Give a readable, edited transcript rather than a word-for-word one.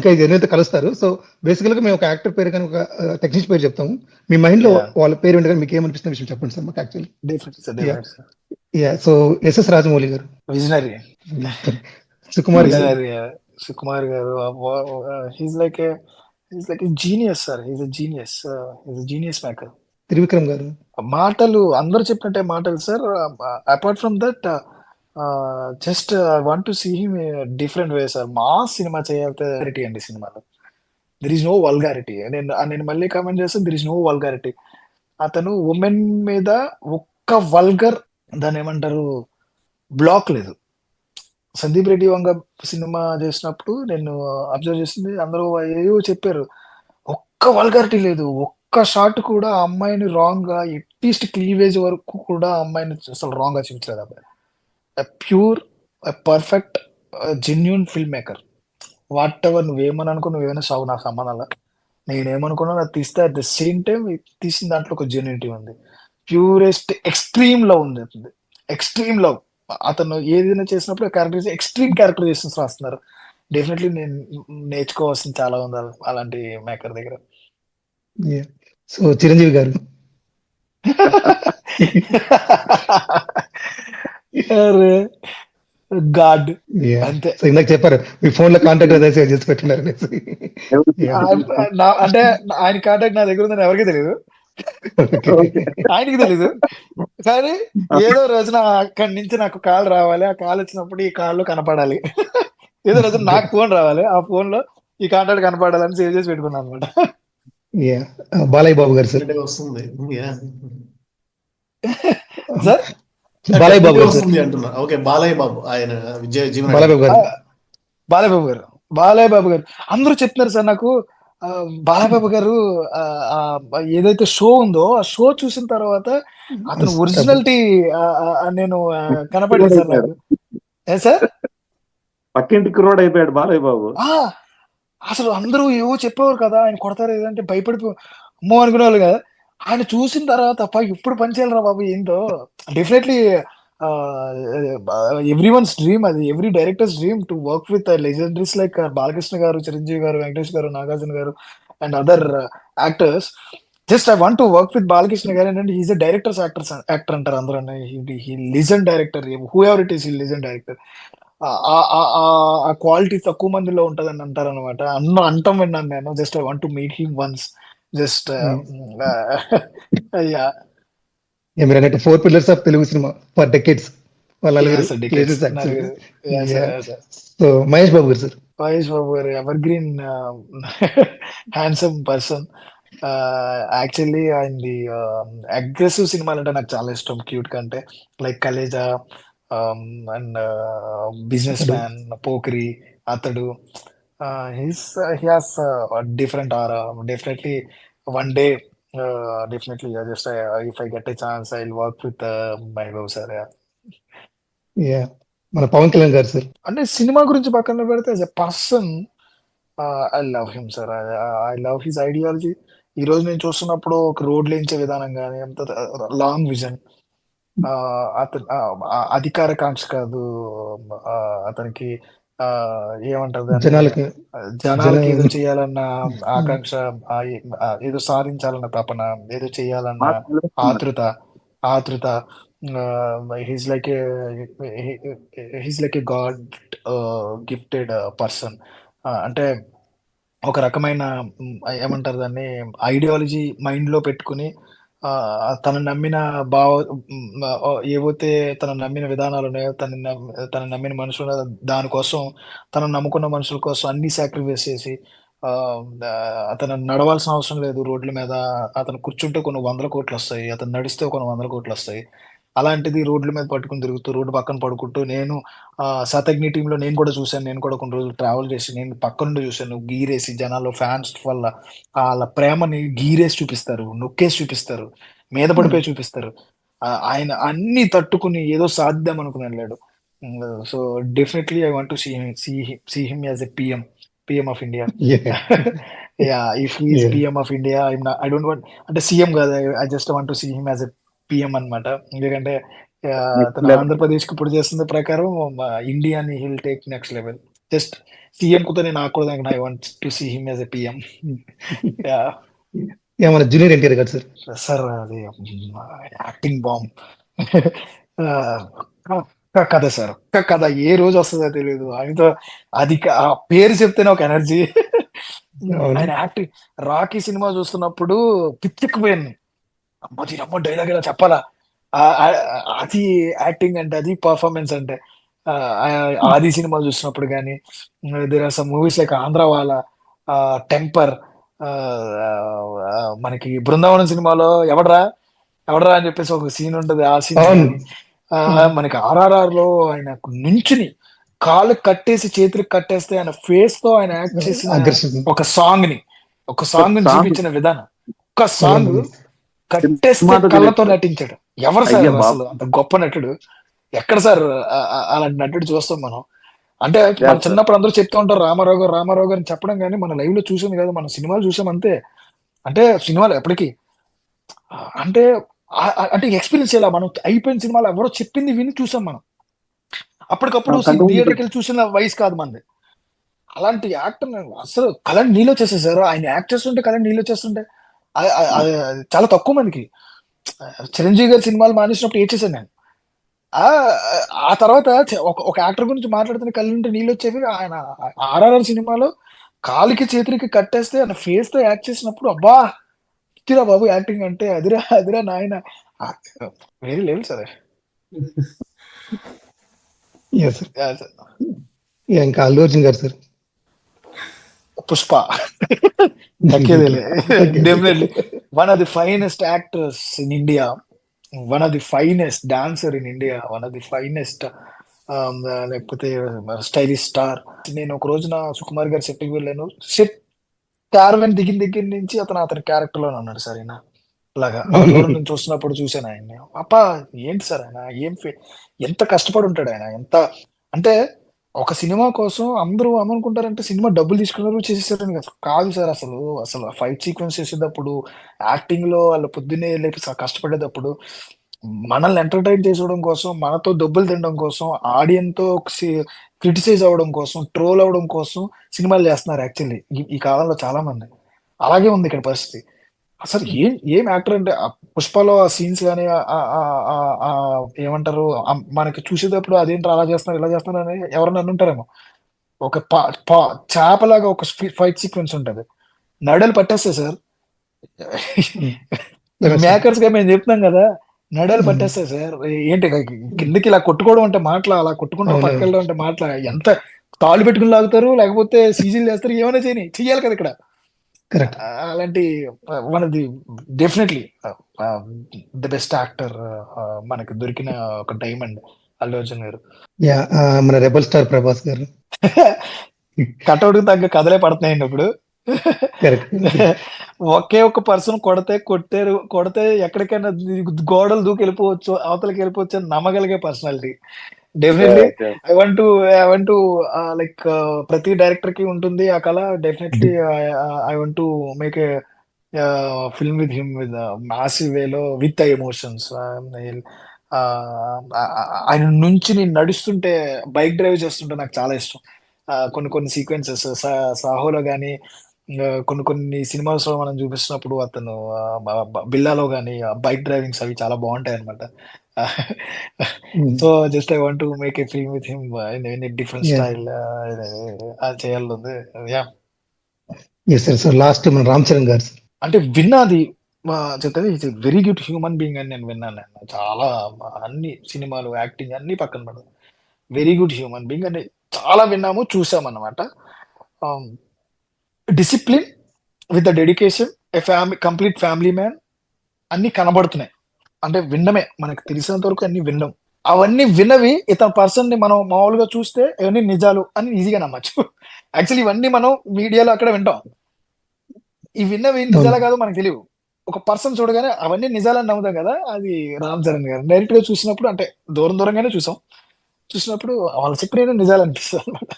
ఇంకా ఈ జర్నీ అయితే కలుస్తారు. సో బేసికల్ గా మేము ఒక యాక్టర్ పేరు కానీ ఒక టెక్నీషియన్ పేరు చెప్తాము. మీ మైండ్ లో యా వాళ్ళ పేరు ఉంటే కానీ మీకు ఏమనిపిస్తున్న విషయం చెప్పండి సార్ మాకు actually. Definitely sir, ya definitely sir. Ya so SS Rajamouli garu, visionary, Sukumar garu. Visionary. Sukumar garu he's like a he's like a genius sir. He's a genius, he's a genius maker. Trivikram garu. మాటలు అందరూ చెప్పినట్టే మాటలు sir. Apart from that just I want to see him different way sir. మా cinema చేయాలి అండి సినిమాలో. There is no vulgarity. నేను మళ్ళీ కామెంట్ చేస్తాను, దెర్ ఇస్ నో వల్గారిటీ. అతను ఉమెన్ మీద ఒక్క వల్గర్, దాన్ని ఏమంటారు, బ్లాక్ లేదు. సందీప్ రెడ్డి వంగ సినిమా చేసినప్పుడు నేను అబ్జర్వ్ చేసింది, అందరూ ఏవో చెప్పారు, ఒక్క వల్గారిటీ లేదు. ఒక్క షాట్ కూడా ఆ అమ్మాయిని రాంగ్ గా, అట్లీస్ట్ క్లీవేజ్ వరకు కూడా ఆ అమ్మాయిని అసలు రాంగ్ గా చూపించలేదు. అబ్బాయి pure, perfect, genuine film maker. Whatever నువ్వేమని అనుకో, నువ్వేమైనా సాగు, నాకు సంబంధంలా. నేనేమనుకున్నా అది తీస్తే అట్ ద సేమ్ టైం తీసిన దాంట్లో ఒక జెన్యునిటీ ఉంది. ప్యూరెస్ట్ ఎక్స్ట్రీమ్ లవ్ ఉంది అతనిది. Extreme love. అతను ఏదైనా చేసినప్పుడు క్యారెక్టరైజేషన్, ఎక్స్ట్రీమ్ క్యారెక్టరైజేషన్స్ రాస్తున్నారు. డెఫినెట్లీ నేను నేర్చుకోవాల్సింది చాలా ఉంది అలాంటి మేకర్ దగ్గర. సో చిరంజీవి గారు. అరే గాడ్ అంతే. సో ఇందాక చెప్పారు మీ ఫోన్ లో కాంటాక్ట్ అదే సేవ్ చేసి పెట్టినారు అనేసి. Yeah. అంటే ఆయన కాంటాక్ట్ నా దగ్గర ఉందని ఎవరికీ తెలియదు, Okay. ఆయనకి తెలీదు. కానీ ఏదో రోజున అక్కడి నుంచి నాకు కాల్ రావాలి. ఆ కాల్ వచ్చినప్పుడు ఈ కాల్ లో కనపడాలి. ఏదో రోజున నాకు ఫోన్ రావాలి, ఆ ఫోన్ లో ఈ కాంటాక్ట్ కనపడాలని సేవ్ చేసి పెట్టుకున్నాను అనమాట. Yeah. Balayya Babu garu sir. Definitely వస్తుంది. Yeah. Sir Balayya Babu Definitely గారు సార్. వస్తుంది అంటున్నా. ఓకే, బాలయ్య బాబు ఆయన జీవన బాలయ్య బాబు గారు. బాలయ్య బాబు గారు, బాలయ్య బాబు గారు అందరూ చెప్తున్నారు సార్ నాకు. బాలయ్య బాబు గారు ఏదైతే షో ఉందో, ఆ షో చూసిన తర్వాత అతను ఒరిజినాలిటీ నేను కనపడింది సార్ నాకు. ఏ సార్ పక్కింటి కుర్రోడు అయిపోయాడు బాలయ్య బాబు. అసలు అందరూ ఏవో చెప్పేవారు కదా, ఆయన కొడతారు ఏదంటే భయపడిపో అమ్మో అనుకునేవాళ్ళు కదా. ఆయన చూసిన తర్వాత అప్ప ఇప్పుడు పనిచేయాలరా బాబు ఏంటో. డెఫినెట్లీ ఎవ్రీ వన్స్ డ్రీమ్ అది, every directors dream to work with legendaries like Balakrishna గారు, చిరంజీవి గారు, వెంకటేష్ గారు, నాగార్జున గారు and other actors. Just I want to work with Balakrishna గారు. ఏంటంటే ఈజ్ అ డైరెక్టర్స్ యాక్టర్ అంటారు అందరూ. He listen director, who ever it is, he listen director. ఆ quality తక్కువ మందిలో ఉంటదని అంటారు అనమాట. అంటం విన్నాను నేను. Just I want to meet him once. Just ya మీరు అన్నట్టు 4 pillars of Telugu cinema for decades వాళ్ళ నలుగురు సార్, places actually. నలుగురు. Sir so Mahesh Babu garu sir. Mahesh Babu garu evergreen handsome person. Actually ఆయనది అగ్రెసివ్ సినిమాలు అంటే నాకు చాలా ఇష్టం, క్యూట్ కంటే. Like Khaleja and businessman, Pokiri, Athadu. He has different aura. Definitely one day, definitely just if I get a chance I will work with Mahesh Babu sir. Yeah. మన పవన్ కళ్యాణ్ గారు sir. అంటే సినిమా గురించి పక్కన పెడితే as a person I love him sir. I love his ideology. ఈ రోజు నేను చూస్తున్నప్పుడు ఒక రోడ్లు ఎంచే విధానం కానీ, ఎంత లాంగ్ విజన్. అతను అధికార కాంక్ష కాదు, అతనికి ఏమంటారు దాన్ని, జనాలకి జనాలకి ఏదో చేయాలన్న ఆకాంక్ష, ఏదో సాధించాలన్న తపన, ఏదో చేయాలన్న ఆతృత. ఆతృత. హీస్ లైక్ ఏ గాడ్ గిఫ్టెడ్ పర్సన్. అంటే ఒక రకమైన ఏమంటారు దాన్ని, ఐడియాలజీ మైండ్ లో పెట్టుకుని తను నమ్మిన భావ ఏవైతే తను నమ్మిన విధానాలు ఉన్నాయో, తను నమ్మిన మనుషులు ఉన్నాయో, దానికోసం తను నమ్ముకున్న మనుషుల కోసం అన్ని సాక్రిఫైస్ చేసి అతను నడవాల్సిన అవసరం లేదు రోడ్ల మీద. అతను కూర్చుంటే కొన్ని 100 కోట్లు వస్తాయి, అతను నడిస్తే కొన్ని 100 కోట్లు వస్తాయి. అలాంటిది రోడ్ల మీద పట్టుకుని తిరుగుతూ, రోడ్డు పక్కన పడుకుంటూ, నేను శతజ్ఞి టీంలో నేను కూడా చూశాను. నేను కూడా కొన్ని రోజులు ట్రావెల్ చేసి నేను పక్క నుండి చూశాను. గీరేసి జనాల్లో ఫ్యాన్స్ వల్ల వాళ్ళ ప్రేమని గీరేసి చూపిస్తారు, నొక్కేసి చూపిస్తారు, మీద పడిపోయి చూపిస్తారు. ఆయన అన్ని తట్టుకుని ఏదో సాధ్యం అనుకుని వెళ్ళాడు. So definitely I want to see him as a PM of India. Ya, if he's PM of India, I don't want అంటే సీఎం కాదు, I just want to see him as a PM అనమాట. ఎందుకంటే తన ఆంధ్రప్రదేశ్ కి ఇప్పుడు చేస్తున్న ప్రకారం ఇండియాని will take next level. Just CM కుతో నేను ఆకూడదు, I want to see him as a PM. మన junior NTR garu sir. Sir అది యాక్టింగ్ బాంబ్. కథ సార్, కథ ఏ రోజు వస్తుందో తెలియదు ఆయనతో. అది ఆ పేరు చెప్తేనే ఒక ఎనర్జీ. ఆయన యాక్టింగ్ రాకీ సినిమా చూస్తున్నప్పుడు పిచ్చెక్కిపోయాను, అమ్మ దీనమ్మ డైలాగ్ ఇలా చెప్పాలా. అది యాక్టింగ్ అంటే, అది పర్ఫార్మెన్స్ అంటే. ఆది సినిమా చూసినప్పుడు కానీ, there are some movies like Andhrawala, Temper, మనకి బృందావనం సినిమాలో ఎవడరా ఎవడరా అని చెప్పేసి ఒక సీన్ ఉంటుంది, ఆ సీన్. మనకి ఆర్ఆర్ఆర్ లో ఆయన నుంచుని కాళ్ళు కట్టేసి చేతులకు కట్టేస్తే ఆయన ఫేస్ తో ఆయన యాక్ట్ చేసిన ఒక సాంగ్ ని చూపించిన విధానం, ఒక సాంగ్ కట్టేస్తే కళ్ళతో నటించాడు. ఎవరు సార్ అసలు అంత గొప్ప నటుడు? ఎక్కడ సార్ అలాంటి నటుడు చూస్తాం మనం? అంటే మన చిన్నప్పుడు అందరూ చెప్తూ ఉంటారు రామారావు గారు అని చెప్పడం, కానీ మన లైవ్ లో చూసింది కదా, మన సినిమాలు చూసాం అంతే. అంటే సినిమాలు ఎప్పటికీ అంటే ఎక్స్పీరియన్స్ చేయాలి. మనం అయిపోయిన సినిమాలు ఎవరో చెప్పింది విని చూసాం మనం, అప్పటికప్పుడు థియేటర్కి వెళ్ళి చూసిన వయసు కాదు మనది. అలాంటి యాక్టర్ అసలు కళని నీలో చేసేసారు. ఆయన యాక్ట్ చేస్తుంటే కళని నీలో చేస్తుంటే చాలా తక్కువ మందికి. చిరంజీవి గారి సినిమాలు మానేసినప్పుడు ఏం చేశాను నేను. ఆ తర్వాత ఒక యాక్టర్ గురించి మాట్లాడుతున్న కళ్ళు ఉంటే నీళ్ళు వచ్చేవి. ఆయన ఆర్ఆర్ఆర్ సినిమాలో కాలికి చేతులకి కట్టేస్తే ఆయన ఫేస్ తో యాక్ట్ చేసినప్పుడు అబ్బా ఇచ్చిరా బాబు యాక్టింగ్ అంటే, అదిరా నాయన, వేరే లేదు సార్. ఇంకా అల్లు అర్జున్ గారు sir. Pushpa definitely one of the finest actors in India, one of the finest dancer in India, one of the finest లేకపోతే స్టైలిష్ స్టార్. నేను ఒక రోజున సుకుమార్ గారి సెట్కి వెళ్ళాను. సెట్ క్యారవెన్ దిగిన దగ్గర నుంచి అతని క్యారెక్టర్ లోనే ఉన్నాడు సార్. ఆయన అలాగా దూరం నుంచి చూస్తున్నప్పుడు చూసాను ఆయన్ని. అప్పా ఏంటి సార్ ఆయన ఎంత కష్టపడి ఉంటాడు ఆయన. ఎంత అంటే ఒక సినిమా కోసం అందరూ ఏమనుకుంటారంటే సినిమా డబ్బులు తీసుకున్నారు చేసేసారని కాదు సార్. అసలు ఫైట్ సీక్వెన్స్ చేసేటప్పుడు, యాక్టింగ్ లో వాళ్ళు పొద్దున్నే లేపి కష్టపడేటప్పుడు మనల్ని ఎంటర్టైన్ చేసుకోవడం కోసం, మనతో డబ్బులు తినడం కోసం, ఆడియన్స్ తో క్రిటిసైజ్ అవ్వడం కోసం, ట్రోల్ అవ్వడం కోసం సినిమాలు చేస్తున్నారు యాక్చువల్లీ ఈ కాలంలో చాలా మంది. అలాగే ఉంది ఇక్కడ పరిస్థితి. అసలు ఏం యాక్టర్ అంటే పుష్పలో ఆ సీన్స్ కానీ ఏమంటారు మనకి చూసేటప్పుడు అదేంటి అలా చేస్తున్నారు ఇలా చేస్తున్నారు అని ఎవరన్నా అనుంటారేమో. ఒక చేపలాగా ఒక ఫైట్ సీక్వెన్స్ ఉంటది, నడలు పట్టేస్తే సార్. మేకర్స్ గా మేము చెప్తున్నాం కదా, నడలు పట్టేస్తాయి సార్. ఏంటి కిందకి ఇలా కొట్టుకోవడం అంటే మాటల, అలా కొట్టుకుంటూ పట్టుకెళ్ళడం అంటే మాటల. ఎంత తాళ్ళు పెట్టుకుని లాగుతారు, లేకపోతే సీజీలు చేస్తారు, ఏమైనా చెయ్యాలి కదా ఇక్కడ. అలాంటి one of the definitely the best actor మనకి దొరికిన ఒక డైమండ్ అల్లు అర్జున్ గారు. మన రెబల్ స్టార్ ప్రభాస్ గారు. కటౌట్ తగ్గ కథలే పడుతున్నాయండి ఇప్పుడు. ఒకే ఒక పర్సన్ కొడితే ఎక్కడికైనా గోడలు దూకి వెళ్ళిపోవచ్చు, అవతలకి వెళ్ళిపోవచ్చు అని నమ్మగలిగే personality. Definitely I want to like ప్రతి డైరెక్టర్ కి ఉంటుంది ఆ కళ. Definitely I want to make a film with him with massive వేలో విత్ ఎమోషన్స్. ఆయన నుంచి నేను నడుస్తుంటే, బైక్ డ్రైవ్ చేస్తుంటే నాకు చాలా ఇష్టం. కొన్ని సీక్వెన్సెస్ సాహోలో కానీ, కొన్ని సినిమాస్ లో మనం చూపిస్తున్నప్పుడు అతను బిల్లాలో కానీ బైక్ డ్రైవింగ్స్ అవి చాలా బాగుంటాయి అనమాట. So just I want to make a film with him in different style చేయాలి. లాస్ట్ మన రామ్ చరణ్ గారు అంటే విన్నది చెప్తే it's very good human being అని నేను విన్నాను. చాలా అన్ని సినిమాలు, యాక్టింగ్ అన్ని పక్కన పడదు, వెరీ గుడ్ హ్యూమన్ బీయింగ్ అని చాలా విన్నాము, చూసాం అన్నమాట. Discipline with the dedication, complete family man, అన్ని కనబడుతున్నాయి. అంటే విన్నమే, మనకు తెలిసినంత వరకు అన్ని విన్నాం. అవన్నీ విన్నవి ఇతని పర్సన్ ని మనం మామూలుగా చూస్తే ఇవన్నీ నిజాలు అని ఈజీగా నమ్మచ్చు. యాక్చువల్లీ ఇవన్నీ మనం మీడియాలో అక్కడ వింటాం, ఈ విన్నవి నిజాలు కాదు మనకు తెలియవు. ఒక పర్సన్ చూడగానే అవన్నీ నిజాలని నమ్ముతాం కదా. అది రామ్ చరణ్ గారు డైరెక్ట్ గా చూసినప్పుడు, అంటే దూరంగానే చూసినప్పుడు వాళ్ళు చెప్పిన నిజాలు అనిపిస్తుంది అనమాట.